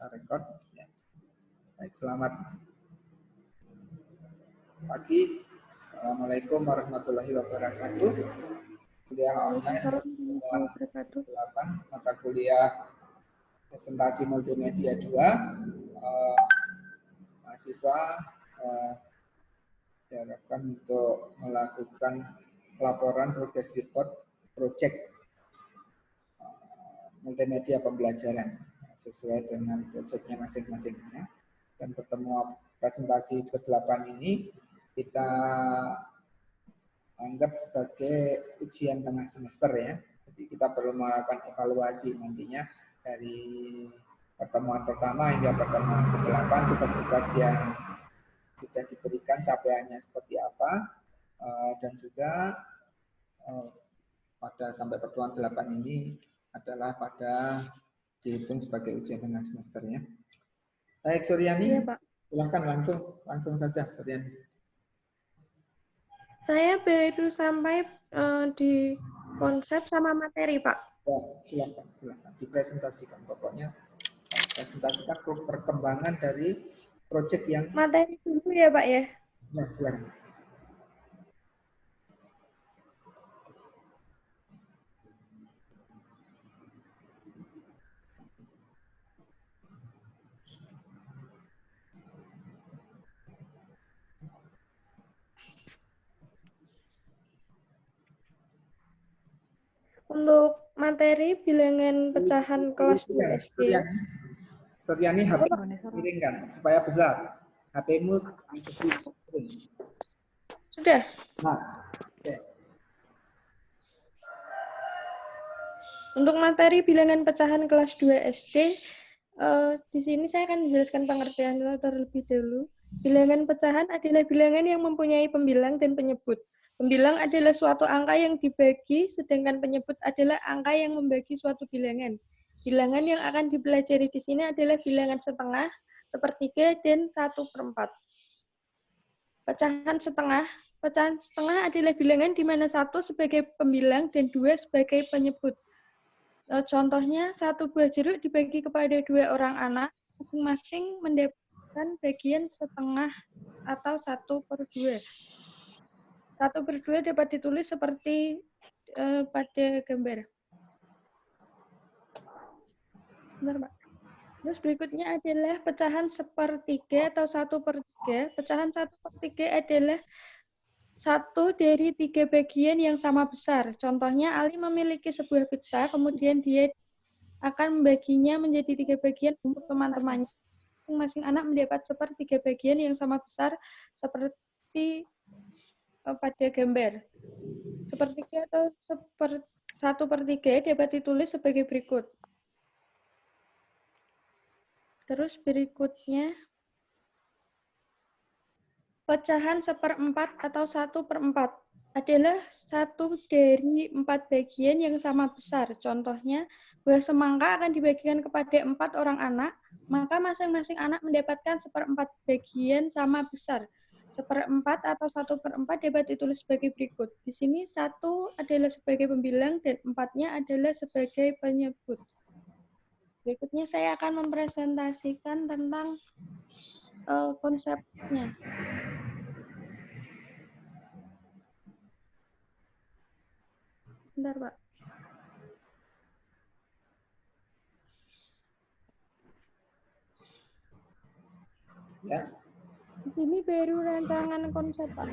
Record. Ya. Baik, selamat pagi. Assalamualaikum warahmatullahi wabarakatuh. Kuliah online pertemuan 8, mata kuliah presentasi multimedia 2. Mahasiswa diharapkan untuk melakukan laporan progress report project multimedia pembelajaran sesuai dengan proyeknya masing-masing. Dan pertemuan presentasi ke-8 ini kita anggap sebagai ujian tengah semester ya. Jadi kita perlu melakukan evaluasi nantinya dari pertemuan pertama hingga pertemuan ke-8, tugas-tugas yang sudah diberikan capaiannya seperti apa, dan juga pada sampai pertemuan 8 ini adalah pada dihitung sebagai ujian tengah semester ya. Baik, Suryani, ya, Pak. Silahkan langsung saja, Suryani. Saya baru sampai di konsep sama materi, Pak. Ya, silakan dipresentasikan. Pokoknya presentasikan perkembangan dari proyek yang materi dulu ya, Pak ya. Ya, silakan. Untuk materi bilangan pecahan kelas 2 SD. Suryani, HP miringkan supaya besar. HP-mu sudah. Nah, okay. Untuk materi bilangan pecahan kelas 2 SD, di sini saya akan menjelaskan pengertiannya terlebih dahulu. Bilangan pecahan adalah bilangan yang mempunyai pembilang dan penyebut. Pembilang adalah suatu angka yang dibagi, sedangkan penyebut adalah angka yang membagi suatu bilangan. Bilangan yang akan dipelajari di sini adalah bilangan setengah, sepertiga, dan 1/4. Pecahan setengah adalah bilangan di mana 1 sebagai pembilang dan 2 sebagai penyebut. Contohnya, 1 buah jeruk dibagi kepada 2 orang anak, masing-masing mendapatkan bagian setengah atau 1/2. 1/2 dapat ditulis seperti pada gambar. Benar, Pak. Terus berikutnya adalah pecahan 1/3 atau 1/3. Pecahan 1/3 adalah 1 dari 3 bagian yang sama besar. Contohnya, Ali memiliki sebuah pizza, kemudian dia akan membaginya menjadi 3 bagian untuk teman-temannya. Masing-masing anak mendapat 1/3 bagian yang sama besar seperti pada gambar. 1/3 atau 1/3 dapat ditulis sebagai berikut. Terus berikutnya, pecahan 1/4 atau 1/4 adalah 1 dari 4 bagian yang sama besar. Contohnya, buah semangka akan dibagikan kepada 4 orang anak, maka masing-masing anak mendapatkan 1/4 bagian sama besar. 1/4 atau 1/4 dapat ditulis sebagai berikut. Di sini 1 adalah sebagai pembilang dan 4-nya adalah sebagai penyebut. Berikutnya saya akan mempresentasikan tentang konsepnya. Bentar, Pak. Ya. Di sini baru rancangan konsep, Pak.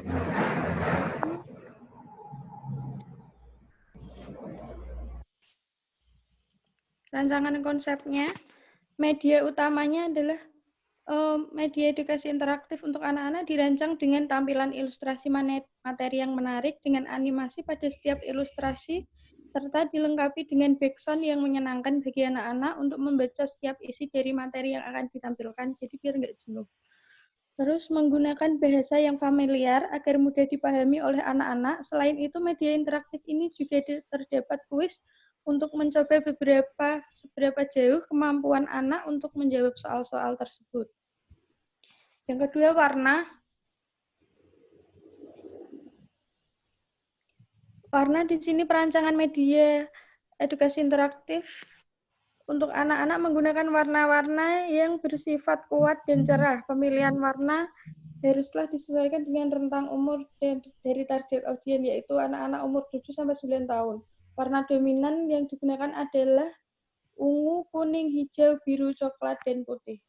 Rancangan konsepnya, media utamanya adalah media edukasi interaktif untuk anak-anak dirancang dengan tampilan ilustrasi materi yang menarik dengan animasi pada setiap ilustrasi, serta dilengkapi dengan background yang menyenangkan bagi anak-anak untuk membaca setiap isi dari materi yang akan ditampilkan, jadi biar nggak jenuh. Terus menggunakan bahasa yang familiar agar mudah dipahami oleh anak-anak. Selain itu, media interaktif ini juga terdapat kuis untuk mencoba seberapa jauh kemampuan anak untuk menjawab soal-soal tersebut. Yang kedua, warna. Warna di sini perancangan media edukasi interaktif Untuk anak-anak menggunakan warna-warna yang bersifat kuat dan cerah. Pemilihan warna haruslah disesuaikan dengan rentang umur dari target audiens, yaitu anak-anak umur 7-9 tahun. Warna dominan yang digunakan adalah ungu, kuning, hijau, biru, coklat, dan putih.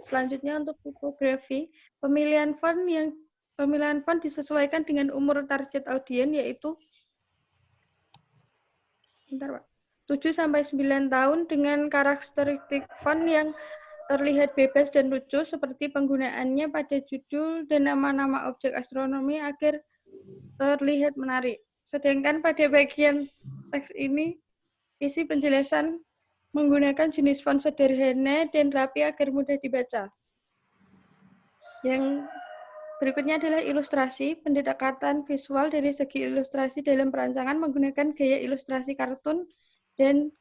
Selanjutnya untuk tipografi, pemilihan font disesuaikan dengan umur target audiens, yaitu 7-9 tahun dengan karakteristik font yang terlihat bebas dan lucu, seperti penggunaannya pada judul dan nama-nama objek astronomi agar terlihat menarik. Sedangkan pada bagian teks ini, isi penjelasan menggunakan jenis font sederhana dan rapi agar mudah dibaca. Yang berikutnya adalah ilustrasi. Pendekatan visual dari segi ilustrasi dalam perancangan menggunakan gaya ilustrasi kartun dan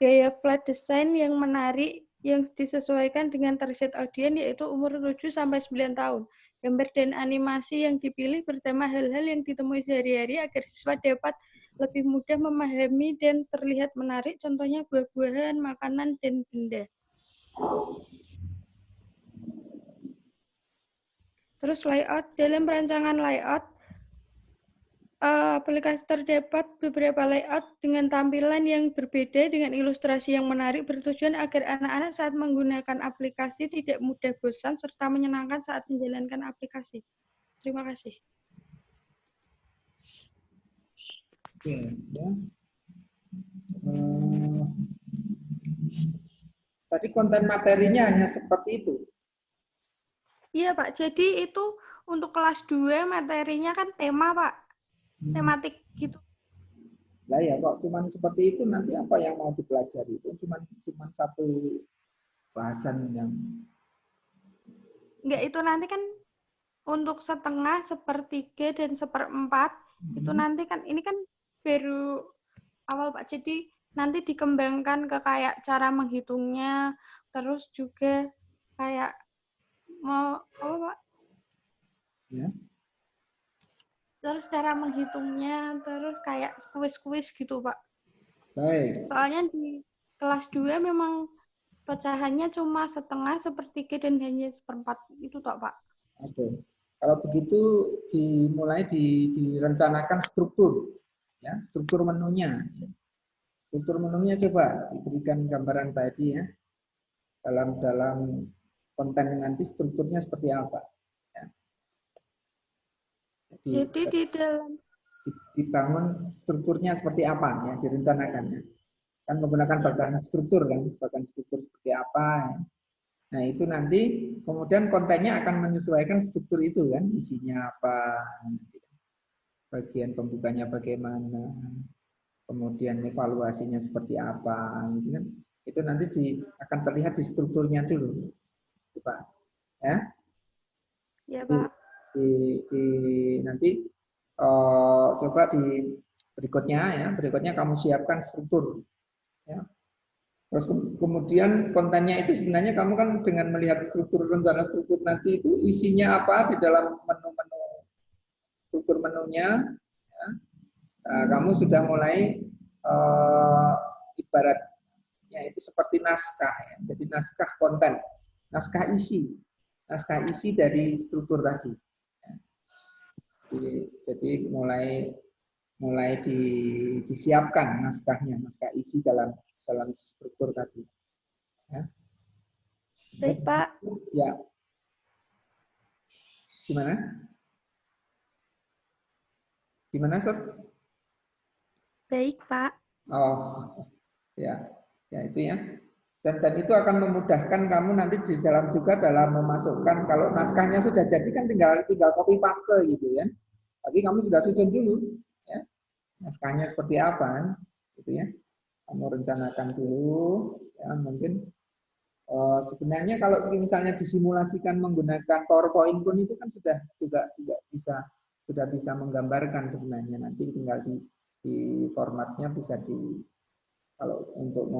gaya flat design yang menarik yang disesuaikan dengan target audiens, yaitu umur 7-9 tahun. Gambar dan animasi yang dipilih bertema hal-hal yang ditemui sehari-hari agar siswa dapat lebih mudah memahami dan terlihat menarik, contohnya buah-buahan, makanan, dan benda. Terus layout. Dalam perancangan layout, aplikasi terdapat beberapa layout dengan tampilan yang berbeda dengan ilustrasi yang menarik, bertujuan agar anak-anak saat menggunakan aplikasi tidak mudah bosan serta menyenangkan saat menjalankan aplikasi. Terima kasih. Oke, ya. Tadi konten materinya hanya seperti itu. Iya, Pak. Jadi itu untuk kelas 2 materinya kan tema, Pak. Tematik gitu. Lah ya, kok cuma seperti itu nanti apa yang mau dipelajari? Itu cuma satu bahasan yang Enggak, itu nanti kan untuk setengah, sepertiga, dan seperempat. Itu nanti kan, ini kan baru awal, Pak. Jadi nanti dikembangkan ke kayak cara menghitungnya, terus juga kayak mau apa, Pak? ya. Terus cara menghitungnya, terus kayak kuis-kuis gitu, Pak. Baik. Soalnya di kelas 2 memang pecahannya cuma setengah, sepertiga, dan hanya seperempat. Itu toh, Pak. Oke. Kalau begitu dimulai direncanakan struktur, ya, struktur menunya. Struktur menunya coba diberikan gambaran tadi ya. Dalam konten nanti strukturnya seperti apa. Ya. Jadi di dalam dibangun strukturnya seperti apa ya, direncanakannya. Kan menggunakan bagan struktur kan, bagan struktur seperti apa. Ya. Nah, itu nanti kemudian kontennya akan menyesuaikan struktur itu kan, isinya apa, bagian pembukanya bagaimana, kemudian evaluasinya seperti apa, gitu kan. Itu nanti akan terlihat di strukturnya dulu, Pak. Ya. ya, Pak. Nanti coba di berikutnya kamu siapkan struktur. Ya. Terus kemudian kontennya itu sebenarnya kamu kan dengan melihat rencana struktur nanti itu isinya apa di dalam menu-menu struktur menunya, ya. Nah, kamu sudah mulai ibaratnya itu seperti naskah, ya. Jadi naskah konten, naskah isi dari struktur tadi. Ya. Jadi mulai disiapkan naskahnya, naskah isi dalam struktur tadi. Ya. Baik, Pak. Ya. Gimana? Gimana, Sob? Baik, Pak. Oh, ya. Ya, itu ya. Dan itu akan memudahkan kamu nanti di dalam juga dalam memasukkan, kalau naskahnya sudah jadi kan tinggal copy paste gitu ya. Tapi kamu sudah susun dulu ya. Naskahnya seperti apa kan? Gitu ya. Kamu rencanakan dulu ya, mungkin sebenarnya kalau misalnya disimulasikan menggunakan PowerPoint pun itu kan juga bisa menggambarkan sebenarnya, nanti tinggal di formatnya bisa kalau untuk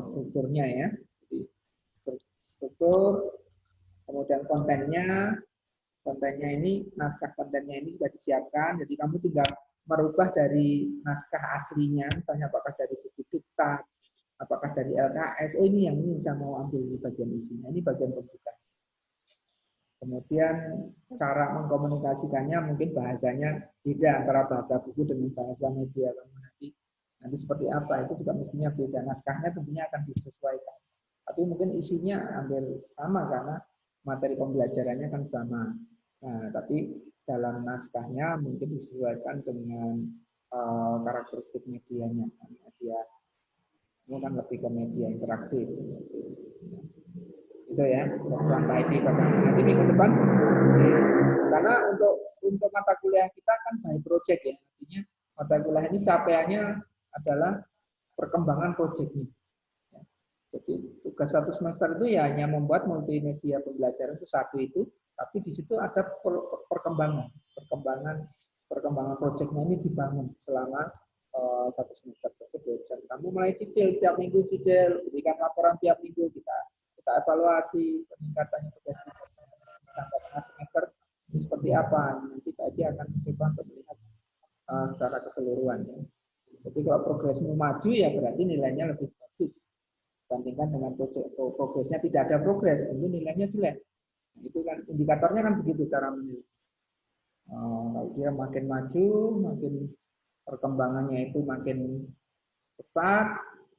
strukturnya ya, jadi struktur, kemudian kontennya ini, naskah kontennya ini sudah disiapkan, jadi kamu tinggal merubah dari naskah aslinya, misalnya apakah dari buku diktat, apa apakah dari LKS, ini yang ini saya mau ambil di bagian isinya, ini bagian pembuka. Kemudian cara mengkomunikasikannya mungkin bahasanya beda antara bahasa buku dengan bahasa media kamu nanti seperti apa, itu juga mestinya beda. Naskahnya tentunya akan disesuaikan. Tapi mungkin isinya hampir sama karena materi pembelajarannya kan sama. Nah, tapi dalam naskahnya mungkin disesuaikan dengan karakteristik medianya. Media ini kan lebih ke media interaktif. Itu ya, contoh IP nanti minggu depan. Karena untuk mata kuliah kita kan by project ya, artinya mata kuliah ini capaiannya adalah perkembangan proyeknya. Jadi tugas satu semester itu ya hanya membuat multimedia pembelajaran itu satu itu, tapi di situ ada perkembangan proyeknya ini dibangun selama satu semester tersebut. Dan kamu mulai cicil tiap minggu berikan laporan tiap minggu, kita evaluasi peningkatannya tugas sampai tengah semester ini seperti apa. Nanti Pak Haji akan mencoba untuk melihat secara keseluruhan. Ya. Jadi kalau progresmu maju ya berarti nilainya lebih bagus dibandingkan dengan progresnya tidak ada progres, tentu nilainya jelek. Nah, itu kan indikatornya kan begitu cara menilai. Kalau dia makin maju, makin perkembangannya itu makin pesat,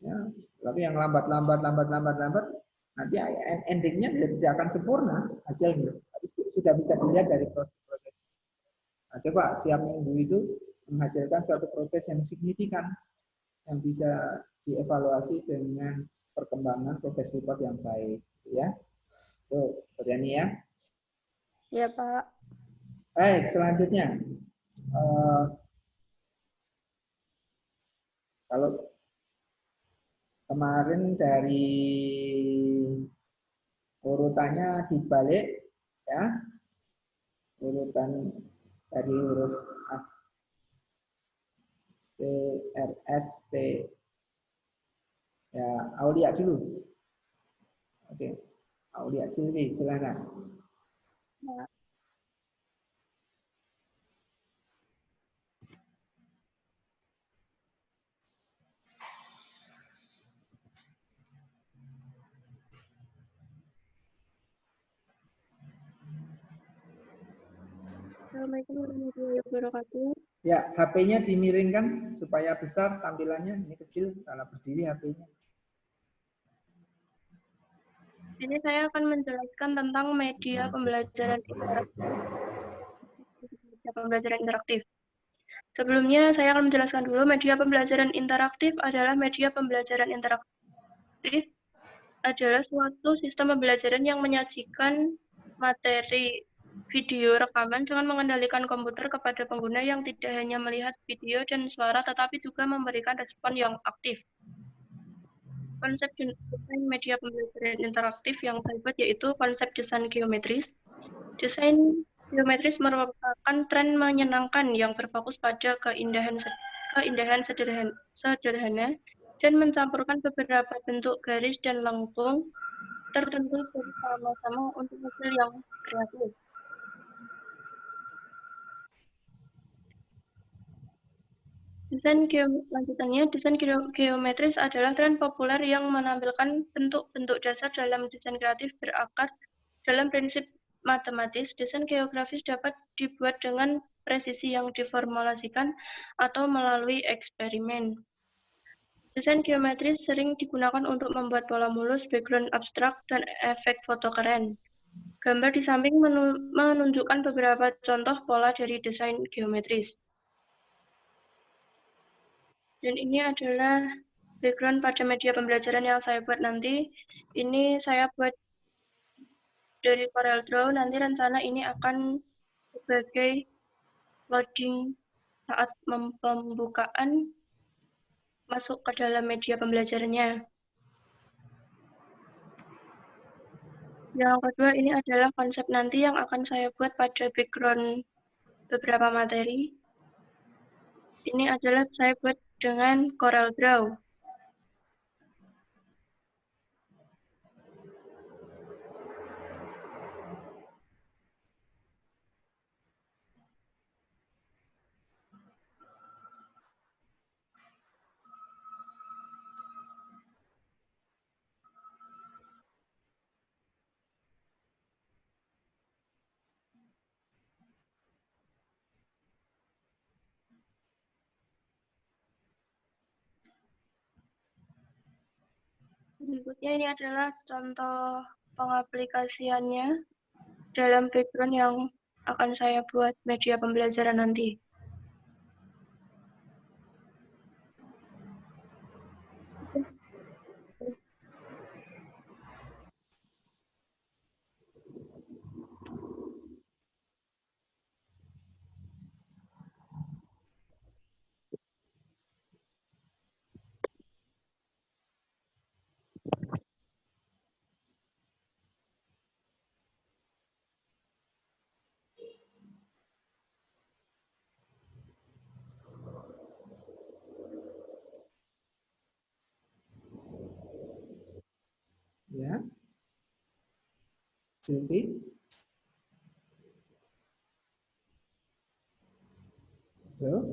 ya. Tapi yang lambat, nanti endingnya tidak akan sempurna hasilnya. Tapi sudah bisa dilihat dari proses. Nah, coba tiap minggu itu menghasilkan suatu proses yang signifikan, yang bisa dievaluasi dengan perkembangan progres report yang baik, ya. Tuh, seperti ini ya. Ya, Pak. Baik, selanjutnya. Kalau kemarin dari urutannya dibalik, ya. Urutan dari huruf T, R, S, T. Ya, Aulia dulu. Oke. Aulia, Silvi, silakan. Ya. Assalamualaikum warahmatullahi wabarakatuh. Ya, HP-nya dimiringkan supaya besar tampilannya. Ini kecil karena berdiri HP-nya. Ini saya akan menjelaskan tentang media pembelajaran interaktif. Sebelumnya, saya akan menjelaskan dulu media pembelajaran interaktif adalah media pembelajaran interaktif adalah suatu sistem pembelajaran yang menyajikan materi video rekaman dengan mengendalikan komputer kepada pengguna yang tidak hanya melihat video dan suara, tetapi juga memberikan respon yang aktif. Konsep desain media pembelajaran interaktif yang saya buat yaitu konsep desain geometris. Desain geometris merupakan tren menyenangkan yang berfokus pada keindahan sederhana dan mencampurkan beberapa bentuk garis dan lengkung tertentu bersama-sama untuk hasil yang kreatif. Desain geometris adalah tren populer yang menampilkan bentuk-bentuk dasar dalam desain kreatif berakar dalam prinsip matematis. Desain geografis dapat dibuat dengan presisi yang diformulasikan atau melalui eksperimen. Desain geometris sering digunakan untuk membuat pola mulus, background abstrak, dan efek foto keren. Gambar di samping menunjukkan beberapa contoh pola dari desain geometris. Dan ini adalah background pada media pembelajaran yang saya buat nanti. Ini saya buat dari CorelDRAW. Nanti rencana ini akan sebagai loading saat pembukaan masuk ke dalam media pembelajarannya. Yang kedua, ini adalah konsep nanti yang akan saya buat pada background beberapa materi. Ini adalah saya buat dengan CorelDRAW. Berikutnya ini adalah contoh pengaplikasiannya dalam background yang akan saya buat media pembelajaran nanti. Ya. Silvi? Halo?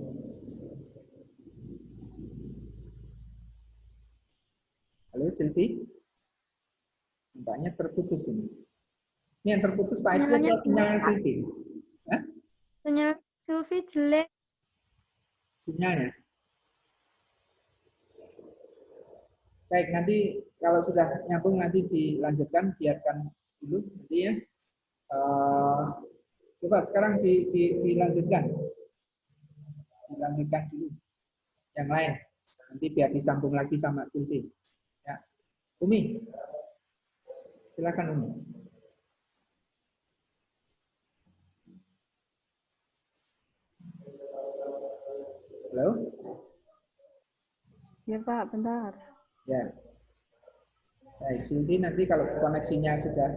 Halo Silvi? Nampaknya terputus ini. Ini yang terputus Pak Edi Sinyalnya atau sinyalnya Silvi? Hah? Sinyal Silvi jelek. Sinyalnya? Baik, nanti kalau sudah nyambung nanti dilanjutkan, biarkan dulu nanti ya. Coba sekarang dilanjutkan. Dilanjutkan dulu yang lain. Nanti biar disambung lagi sama Silvi. Ya. Umi, silakan Umi. Halo? Ya Pak, bentar. Ya. Baik, Silvi nanti kalau koneksinya sudah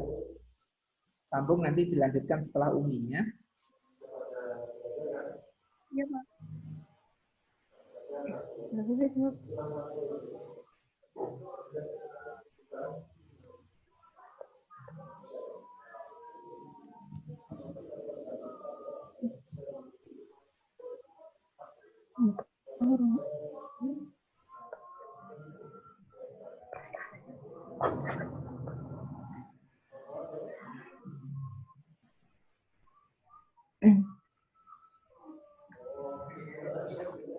sambung nanti dilanjutkan setelah Umi ya. Ya, Pak. Lebih sih.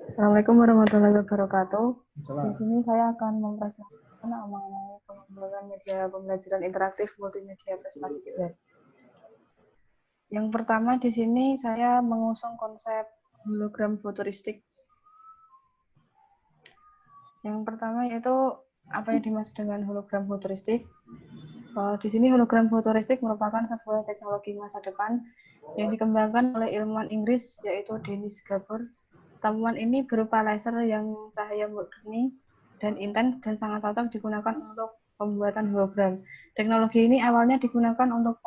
Assalamualaikum warahmatullahi wabarakatuh. Di sini saya akan mempresentasikan mengenai pengembangan media pembelajaran interaktif multimedia prestasi kiblat. Yang pertama di sini saya mengusung konsep hologram futuristik. Yang pertama yaitu apa yang dimaksud dengan hologram futuristik. Di sini hologram futuristik merupakan sebuah teknologi masa depan yang dikembangkan oleh ilmuwan Inggris yaitu Dennis Gabor. Temuan ini berupa laser yang cahaya murni dan intens dan sangat cocok digunakan untuk pembuatan hologram. Teknologi ini awalnya digunakan untuk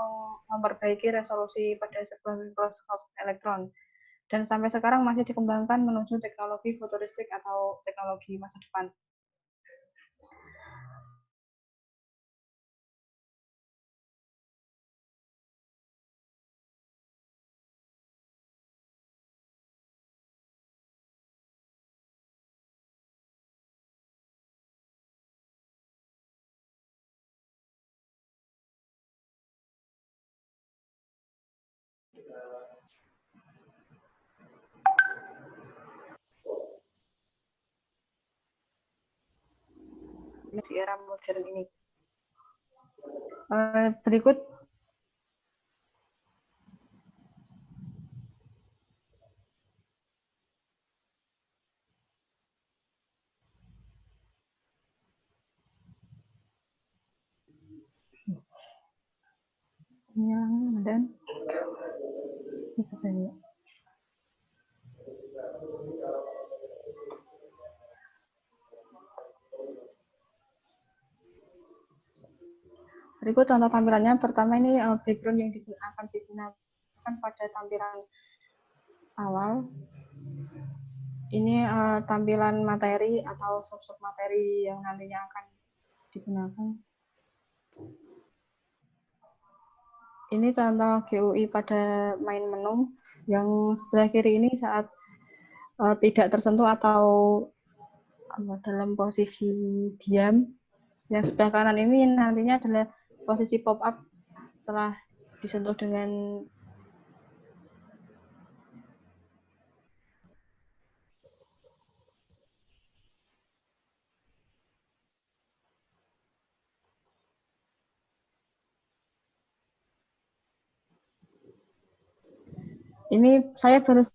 memperbaiki resolusi pada sebuah mikroskop elektron dan sampai sekarang masih dikembangkan menuju teknologi futuristik atau teknologi masa depan. Di era modern ini. Berikut penyelenggaraan dan bisa saya. Berikut contoh tampilannya. Pertama ini background yang akan digunakan pada tampilan awal. Ini tampilan materi atau sub-sub materi yang nantinya akan digunakan. Ini contoh GUI pada main menu yang sebelah kiri ini saat tidak tersentuh atau dalam posisi diam. Yang sebelah kanan ini nantinya adalah posisi pop up setelah disentuh dengan Ini saya baru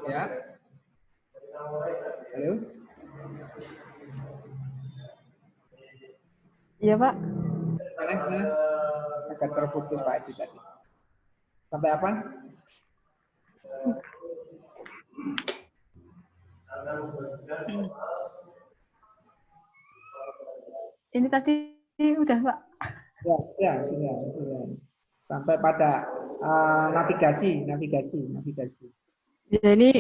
Ya. Halo? Iya, Pak. Mana? Agak terputus Pak Edi tadi. Sampai apa? Ini tadi udah, Pak. Ya, sudah. Sampai pada navigasi. Jadi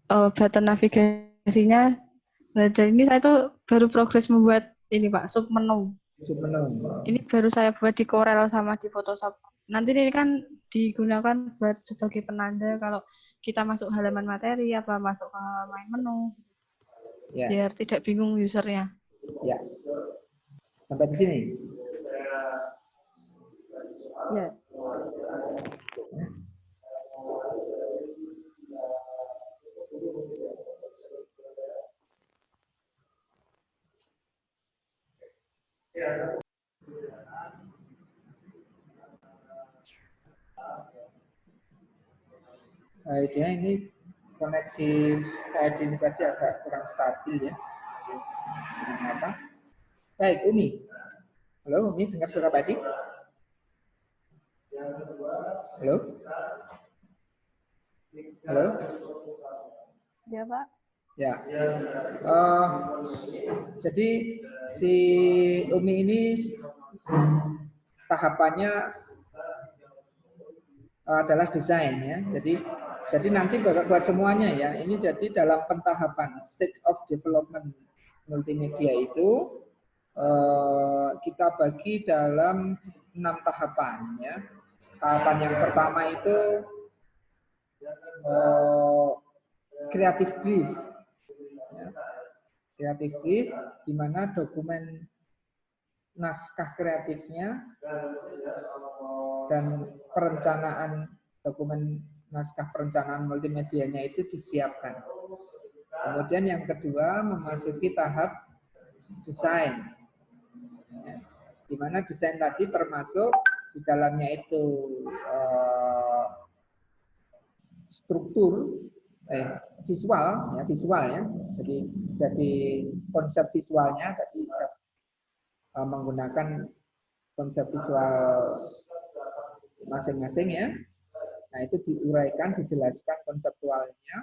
button navigasinya. Dan ini saya tuh baru progres membuat ini Pak, submenu. Ini baru saya buat di Corel sama di Photoshop. Nanti ini kan digunakan buat sebagai penanda kalau kita masuk halaman materi apa masuk ke main menu. Ya. Biar tidak bingung usernya. Ya. Sampai di sini. Ya. Baik ya, ini koneksi ini tadi agak kurang stabil ya. Kenapa? Baik, Umi. Halo, Umi, dengar suara Pak Edi? Halo? Halo? Ya, Pak. Ya. Jadi si Umi ini tahapannya adalah desain ya. Jadi nanti buat semuanya ya. Ini jadi dalam pentahapan stage of development multimedia itu kita bagi dalam 6 tahapan ya. Tahapan yang pertama itu creative brief. Ya. Creative brief di mana dokumen naskah kreatifnya dan perencanaan dokumen naskah perencanaan multimedianya itu disiapkan. Kemudian yang kedua memasuki tahap desain, di mana desain tadi termasuk di dalamnya itu struktur visual ya. Jadi konsep visualnya tadi menggunakan konsep visual masing-masing ya. Nah, itu diuraikan, dijelaskan konseptualnya.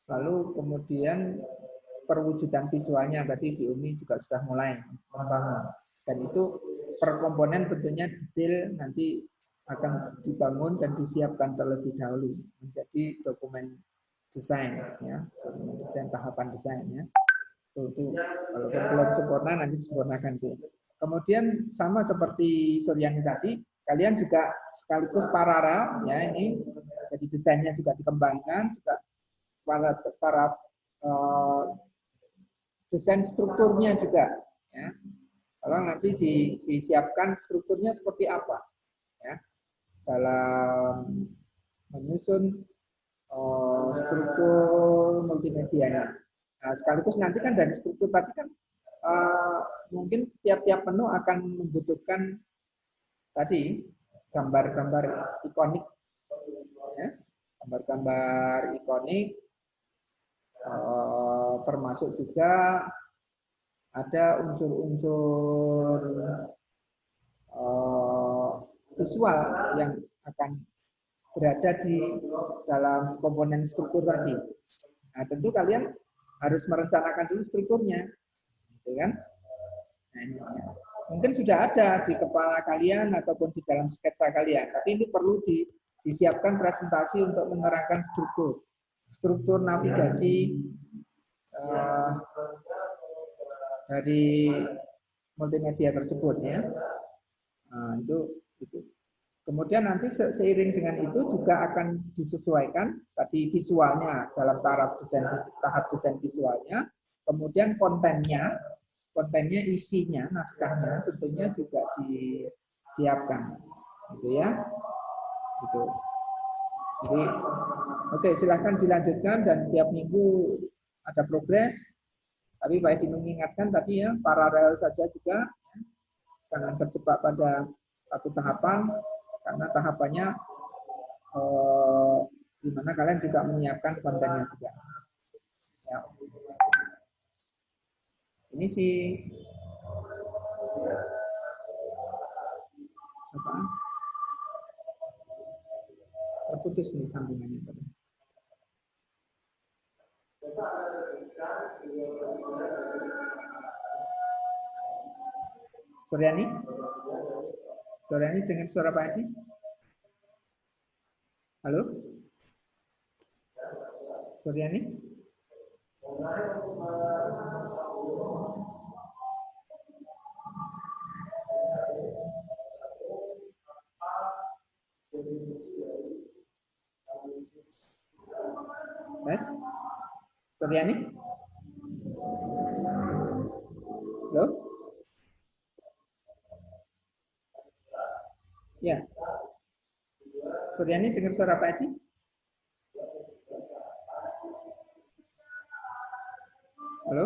Lalu kemudian perwujudan visualnya tadi si Umi juga sudah mulai membangun. Dan itu per komponen tentunya detail nanti akan dibangun dan disiapkan terlebih dahulu menjadi dokumen desain ya, dokumen desain tahapan desain ya. Itu walaupun belum sempurna nanti disempurnakan itu. Kemudian sama seperti Suryani tadi, kalian juga sekaligus paralel ya ini, jadi desainnya juga dikembangkan juga para desain strukturnya juga ya. Kalau nanti disiapkan strukturnya seperti apa ya dalam menyusun struktur multimedianya. Nah, sekaligus nanti kan dari struktur tadi kan mungkin tiap-tiap menu akan membutuhkan tadi gambar-gambar ikonik, ya. Gambar-gambar ikonik, termasuk juga ada unsur-unsur visual yang akan berada di dalam komponen struktur tadi. Nah, tentu kalian harus merencanakan dulu strukturnya, gitu kan? Nah, ini. Mungkin sudah ada di kepala kalian ataupun di dalam sketsa kalian, tapi ini perlu disiapkan presentasi untuk menerangkan struktur. struktur navigasi dari multimedia tersebut ya. Nah, itu. Kemudian nanti seiring dengan itu juga akan disesuaikan tadi visualnya dalam tahap desain visualnya, kemudian kontennya isinya, naskahnya tentunya juga disiapkan, gitu ya. Gitu. Jadi, oke, silahkan dilanjutkan dan tiap minggu ada progres. Tapi Pak Edi mengingatkan tadi ya, paralel saja juga, jangan terjebak pada satu tahapan. Karena tahapannya di mana kalian juga menyiapkan kontennya juga. Ya. Ini sih apa? Terputus nih sambungannya tadi. Suryani dengan suara Pak Edi? Halo? Suryani? Mas? Suryani? Halo? Ya. Suryani dengar suara Pak Edi? Halo?